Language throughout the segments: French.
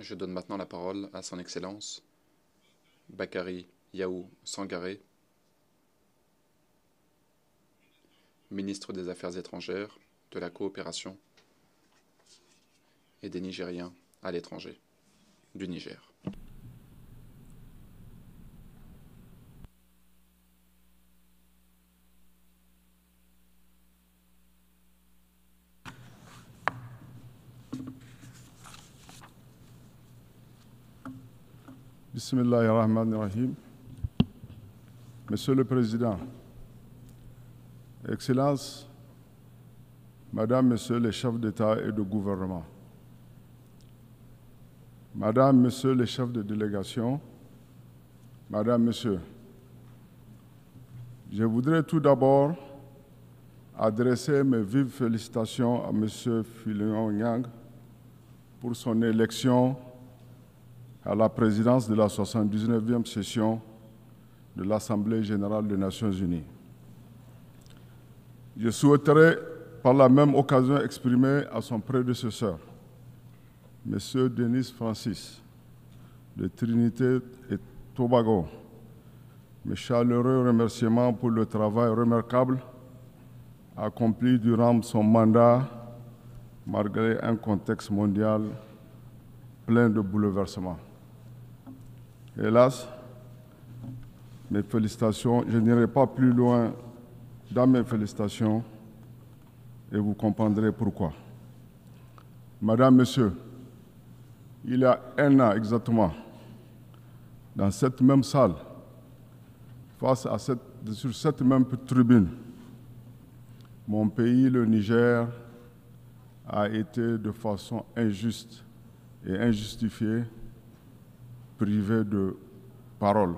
Je donne maintenant la parole à Son Excellence Bakary Yahou Sangaré, ministre des Affaires étrangères, de la coopération et des Nigériens à l'étranger, du Niger. Bismillahirrahmanirrahim. Monsieur le Président, Excellences, Madame, Messieurs les chefs d'État et de gouvernement, Madame, Messieurs les chefs de délégation, Madame, Messieurs, je voudrais tout d'abord adresser mes vives félicitations à Monsieur Philion Nyang pour son élection à la présidence de la 79e session de l'Assemblée générale des Nations unies. Je souhaiterais par la même occasion exprimer à son prédécesseur, M. Denis Francis, de Trinité et Tobago, mes chaleureux remerciements pour le travail remarquable accompli durant son mandat, malgré un contexte mondial plein de bouleversements. Hélas, mes félicitations, je n'irai pas plus loin dans mes félicitations et vous comprendrez pourquoi. Madame, Monsieur, il y a un an exactement, dans cette même salle, sur cette même tribune, mon pays, le Niger, a été de façon injuste et injustifiée privé de parole.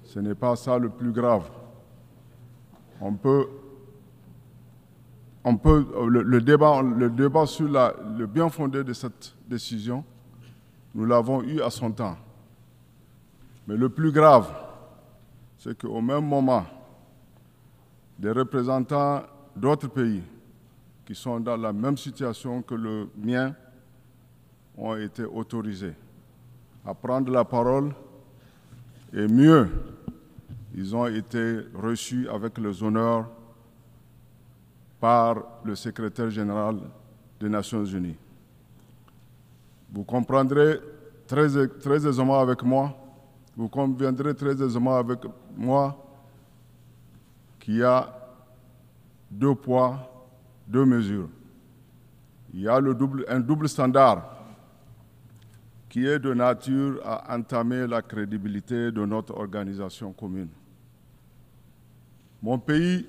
Ce n'est pas ça le plus grave. Le débat sur le bien fondé de cette décision, nous l'avons eu à son temps. Mais le plus grave, c'est qu'au même moment, des représentants d'autres pays qui sont dans la même situation que le mien ont été autorisés à prendre la parole et mieux, ils ont été reçus avec les honneurs par le secrétaire général des Nations unies. Vous comprendrez très aisément avec moi, vous conviendrez très aisément avec moi qu'il y a deux poids, deux mesures. Il y a un double standard qui est de nature à entamer la crédibilité de notre organisation commune. Mon pays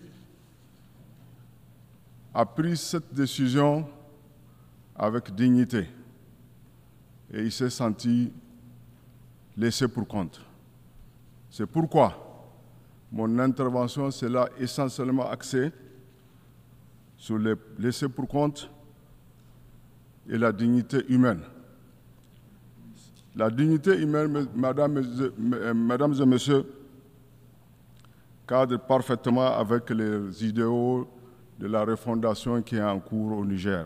a pris cette décision avec dignité et il s'est senti laissé pour compte. C'est pourquoi mon intervention sera essentiellement axée sur les laissés pour compte et la dignité humaine. La dignité humaine, mesdames et messieurs, cadre parfaitement avec les idéaux de la refondation qui est en cours au Niger.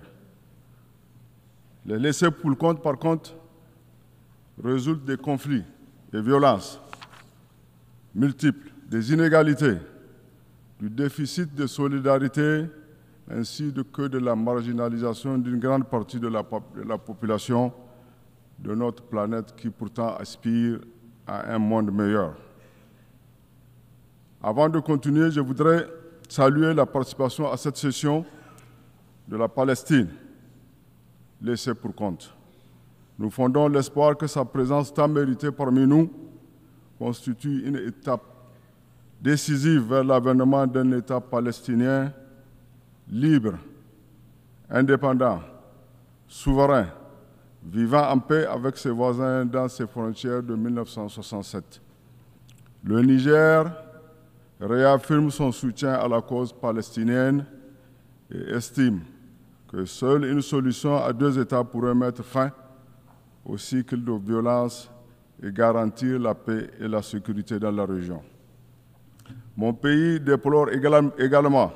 Les laissés pour compte, par contre, résultent des conflits, des violences multiples, des inégalités, du déficit de solidarité, ainsi que de la marginalisation d'une grande partie de la population de notre planète qui pourtant aspire à un monde meilleur. Avant de continuer, je voudrais saluer la participation à cette session de la Palestine, laissée pour compte. Nous fondons l'espoir que sa présence tant méritée parmi nous constitue une étape décisive vers l'avènement d'un État palestinien libre, indépendant, souverain, vivant en paix avec ses voisins dans ses frontières de 1967. Le Niger réaffirme son soutien à la cause palestinienne et estime que seule une solution à deux États pourrait mettre fin au cycle de violence et garantir la paix et la sécurité dans la région. Mon pays déplore également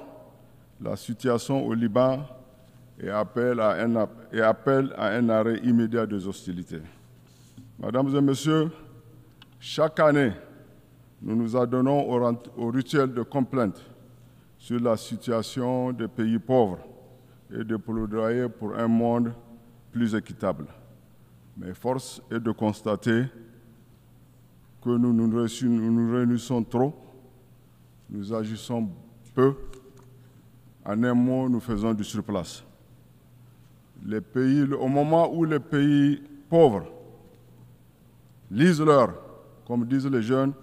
la situation au Liban et appelle à un arrêt immédiat des hostilités. Mesdames et Messieurs, chaque année, nous nous adonnons au rituel de complainte sur la situation des pays pauvres et de plaidoyer pour un monde plus équitable. Mais force est de constater que nous nous réunissons trop, nous agissons peu, en un mot, nous faisons du surplace. Au moment où les pays pauvres lisent l'heure, comme disent les jeunes,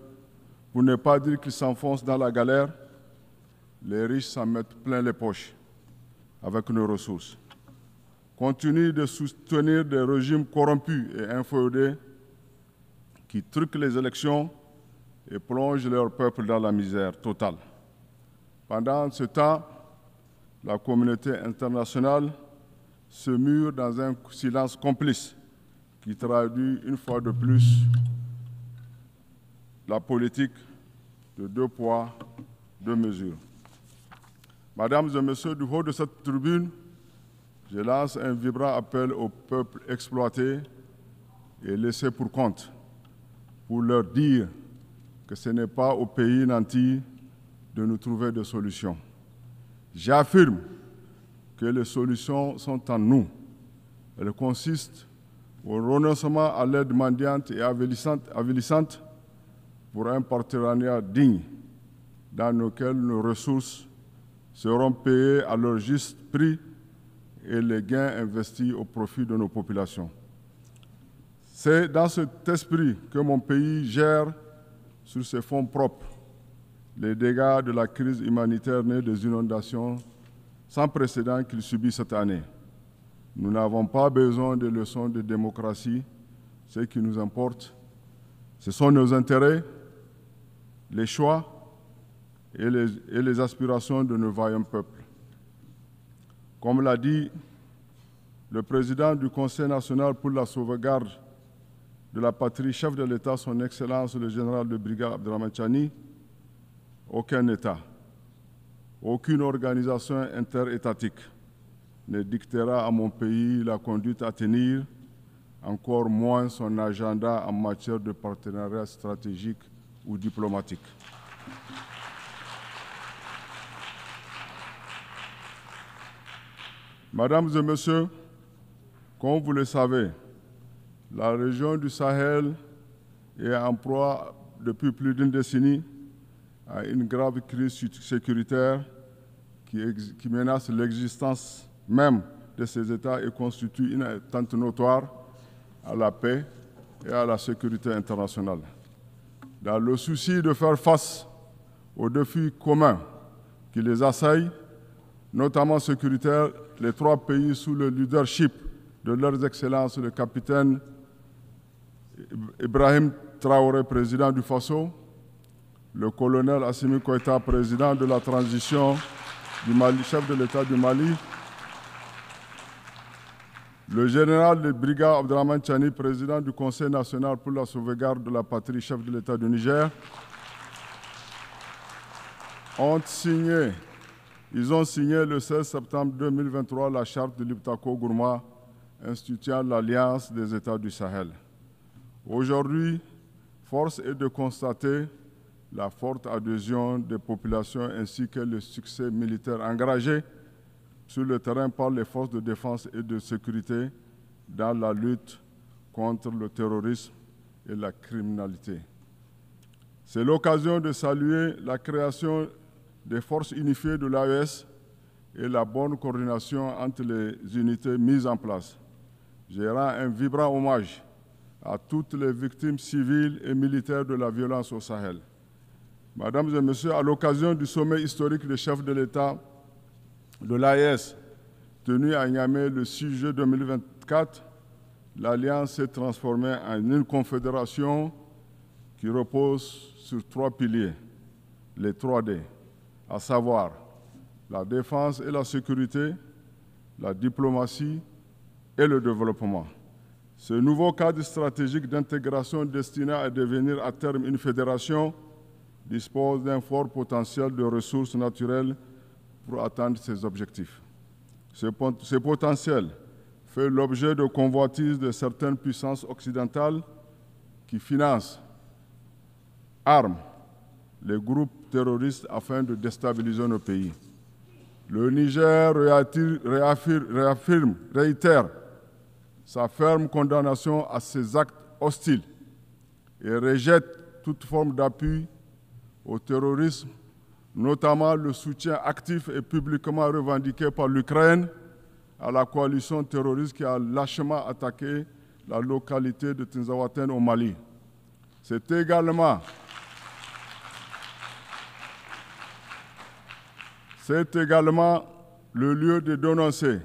pour ne pas dire qu'ils s'enfoncent dans la galère, les riches s'en mettent plein les poches avec nos ressources. Continuent de soutenir des régimes corrompus et inféodés qui truquent les élections et plongent leur peuple dans la misère totale. Pendant ce temps, la communauté internationale se mure dans un silence complice qui traduit une fois de plus la politique de 2 poids, 2 mesures. Mesdames et Messieurs, du haut de cette tribune, je lance un vibrant appel au peuple exploité et laissé pour compte pour leur dire que ce n'est pas au pays nantis de nous trouver des solutions. J'affirme que les solutions sont en nous. Elles consistent au renoncement à l'aide mendiante et avilissante pour un partenariat digne dans lequel nos ressources seront payées à leur juste prix et les gains investis au profit de nos populations. C'est dans cet esprit que mon pays gère sur ses fonds propres les dégâts de la crise humanitaire née des inondations sans précédent qu'il subit cette année. Nous n'avons pas besoin de leçons de démocratie. Ce qui nous importe, ce sont nos intérêts, les choix et les aspirations de nos vaillants peuples. Comme l'a dit le président du Conseil national pour la sauvegarde de la patrie, chef de l'État, son Excellence le général de brigade Abderrahmane Tchani, aucun État, aucune organisation interétatique ne dictera à mon pays la conduite à tenir, encore moins son agenda en matière de partenariat stratégique ou diplomatique. Mesdames et Messieurs, comme vous le savez, la région du Sahel est en proie depuis plus d'une décennie à une grave crise sécuritaire qui menace l'existence même de ces États et constitue une atteinte notoire à la paix et à la sécurité internationale. Dans le souci de faire face aux défis communs qui les assaillent, notamment sécuritaires, les 3 pays sous le leadership de leurs excellences, le capitaine Ibrahim Traoré, président du Faso, le colonel Assimi Goïta, président de la transition du Mali, chef de l'État du Mali, le général de brigade Abderrahmane Tchani, président du Conseil national pour la sauvegarde de la patrie, chef de l'État du Niger, ils ont signé le 16 septembre 2023 la charte de l'Iptako-Gourma instituant l'Alliance des États du Sahel. Aujourd'hui, force est de constater la forte adhésion des populations ainsi que le succès militaire engagé sur le terrain par les forces de défense et de sécurité dans la lutte contre le terrorisme et la criminalité. C'est l'occasion de saluer la création des forces unifiées de l'AES et la bonne coordination entre les unités mises en place. Je rends un vibrant hommage à toutes les victimes civiles et militaires de la violence au Sahel. Mesdames et Messieurs, à l'occasion du sommet historique des chefs de l'État de l'AES, tenu à Niamey le 6 juillet 2024, l'Alliance s'est transformée en une confédération qui repose sur 3 piliers, les 3D, à savoir la défense et la sécurité, la diplomatie et le développement. Ce nouveau cadre stratégique d'intégration destiné à devenir à terme une fédération dispose d'un fort potentiel de ressources naturelles pour atteindre ces objectifs. Ce potentiel fait l'objet de convoitises de certaines puissances occidentales qui financent, arment les groupes terroristes afin de déstabiliser nos pays. Le Niger réitère sa ferme condamnation à ces actes hostiles et rejette toute forme d'appui au terrorisme, notamment le soutien actif et publiquement revendiqué par l'Ukraine à la coalition terroriste qui a lâchement attaqué la localité de Tinzaouaten au Mali. C'est également le lieu de dénoncer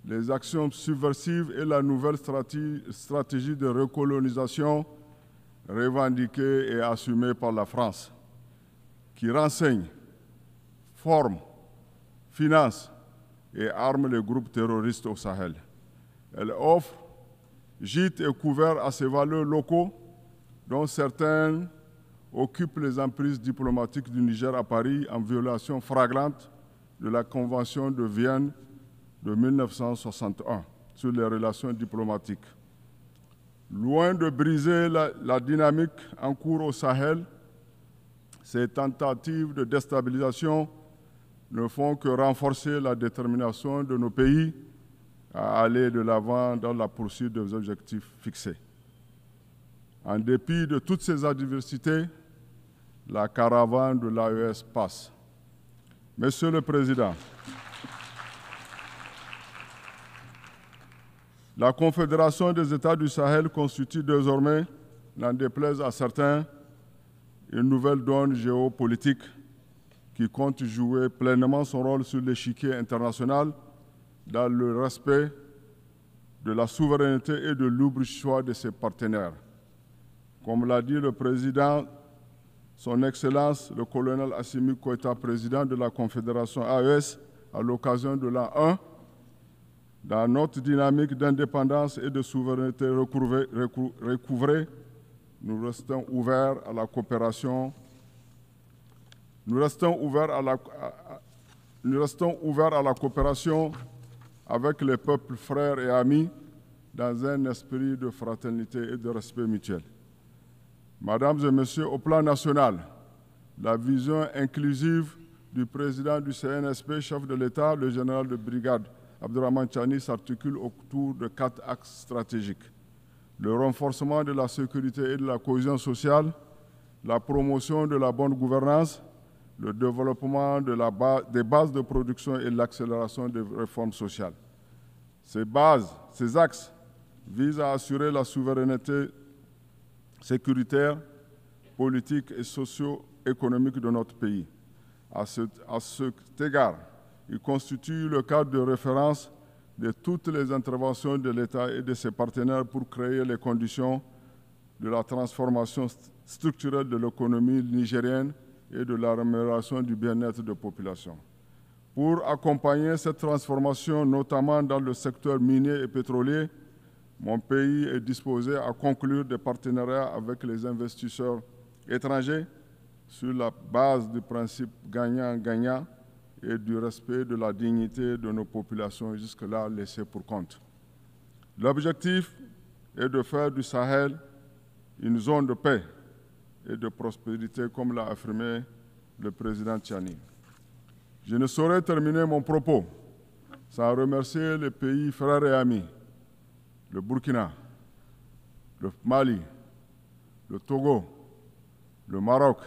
les actions subversives et la nouvelle stratégie de recolonisation revendiquée et assumée par la France, qui renseigne, forme, finance et arme les groupes terroristes au Sahel. Elle offre gîte et couvert à ces valeurs locaux, dont certaines occupent les emprises diplomatiques du Niger à Paris en violation flagrante de la Convention de Vienne de 1961 sur les relations diplomatiques. Loin de briser la dynamique en cours au Sahel, ces tentatives de déstabilisation ne font que renforcer la détermination de nos pays à aller de l'avant dans la poursuite des objectifs fixés. En dépit de toutes ces adversités, la caravane de l'AES passe. Monsieur le Président, la Confédération des États du Sahel constitue désormais, n'en déplaise à certains, une nouvelle donne géopolitique qui compte jouer pleinement son rôle sur l'échiquier international dans le respect de la souveraineté et de libre choix de ses partenaires. Comme l'a dit le Président, Son Excellence, le colonel Assimi Goïta, président de la Confédération AES, à l'occasion de l'an 1, dans notre dynamique d'indépendance et de souveraineté recouvrée, nous restons ouverts à la coopération. Nous restons ouverts à la coopération avec les peuples frères et amis dans un esprit de fraternité et de respect mutuel. Mesdames et Messieurs, au plan national, la vision inclusive du président du CNSP, chef de l'État, le général de brigade Abdourahmane Tchani, s'articule autour de 4 axes stratégiques. Le renforcement de la sécurité et de la cohésion sociale, la promotion de la bonne gouvernance, le développement des bases de production et l'accélération des réformes sociales. Ces axes visent à assurer la souveraineté sécuritaire, politique et socio-économique de notre pays. À cet égard, il constitue le cadre de référence de toutes les interventions de l'État et de ses partenaires pour créer les conditions de la transformation structurelle de l'économie nigérienne et de l'amélioration du bien-être des populations. Pour accompagner cette transformation, notamment dans le secteur minier et pétrolier, mon pays est disposé à conclure des partenariats avec les investisseurs étrangers sur la base du principe gagnant-gagnant et du respect de la dignité de nos populations jusque-là laissées pour compte. L'objectif est de faire du Sahel une zone de paix et de prospérité, comme l'a affirmé le président Tchani. Je ne saurais terminer mon propos sans remercier les pays frères et amis, le Burkina, le Mali, le Togo, le Maroc,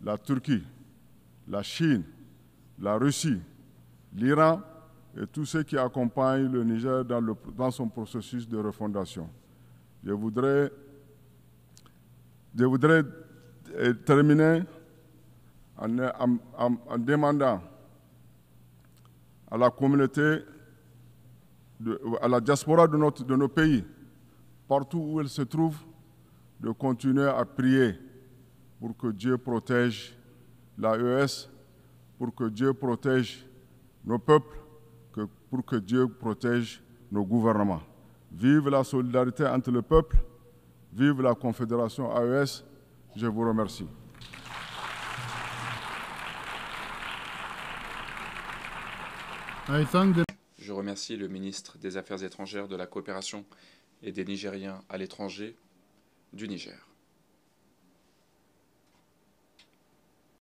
la Turquie, la Chine, la Russie, l'Iran et tous ceux qui accompagnent le Niger dans son processus de refondation. Je voudrais terminer en demandant à la communauté, à la diaspora de nos pays, partout où elle se trouve, de continuer à prier pour que Dieu protège l'AES, pour que Dieu protège nos peuples, pour que Dieu protège nos gouvernements. Vive la solidarité entre le peuple, vive la Confédération AES. Je vous remercie. I thank the Je remercie le ministre des Affaires étrangères, de la Coopération et des Nigériens à l'étranger du Niger.